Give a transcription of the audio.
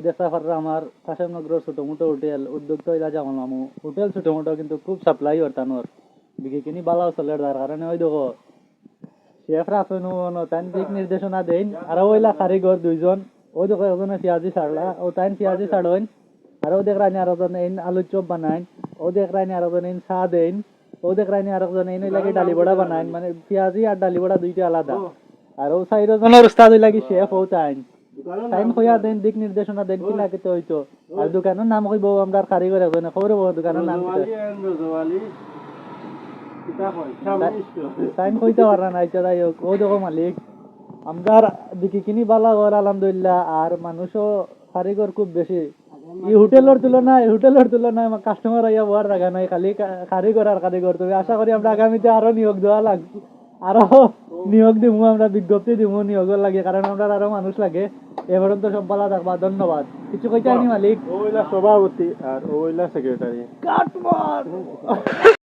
দেখতে পাররা আমার কাশেমনগর ছোট মোটো হোটেল উদ্যোক্তা ইলা যেমন আমু হোটেল ছোট মোটো কিন্তু খুব সাপ্লাই হরতানোর বিকে কিনি বালাও চলে যার কারণে ওই দেখো শেফরা আছে তাই দিক নির্দেশনা দেন আর ওইলা কারিগর দুইজন ওই দেখো একজনে পেঁয়াজি ছাড়লা ও তাই পেঁয়াজি ছাড়বেন আর ও দেখ রানি আর একজন আলুর চপ বানাইন ও দেখ রানি আর একজন চা দেন ও দেখ রানি আর একজন এই লাগে ডালি বড়া বানাইন মানে পেঁয়াজি আর ডালি বড়া দুইটা আলাদা আর ও সাইডজনের উস্তাদ লাগি শেফ ও তাই টাইম কইয়া দেন দিক নির্দেশনা দেন কি লাগে তো হইতো আর দোকানের নাম কইব আমরা কারিগর একজনে খবর হবো দোকানের নাম কি টাইম কইতে পারা না এটা যাই হোক ও দেখো মালিক আমরার দিকে কিনি বালা ঘর আলহামদুলিল্লাহ আর মানুষও কারিগর খুব বেশি এই হোটেলের তুলনায় কাস্টমার আইয়া বড় রাখা নাই খালি কারিগর আর কারিগর তবে আশা করি আমরা আগামীতে আরো নিয়োগ দেওয়া লাগবে আরো নিয়োগ দিব আমরা বিজ্ঞপ্তি দিব নিয়োগের লাগে কারণ আমরা আরো মানুষ লাগে এবার তো সব ভালো থাকবা ধন্যবাদ কিছু কইতে আনি মালিক ওইলা সভাপতি আর ওইলা সেক্রেটারি কাটমার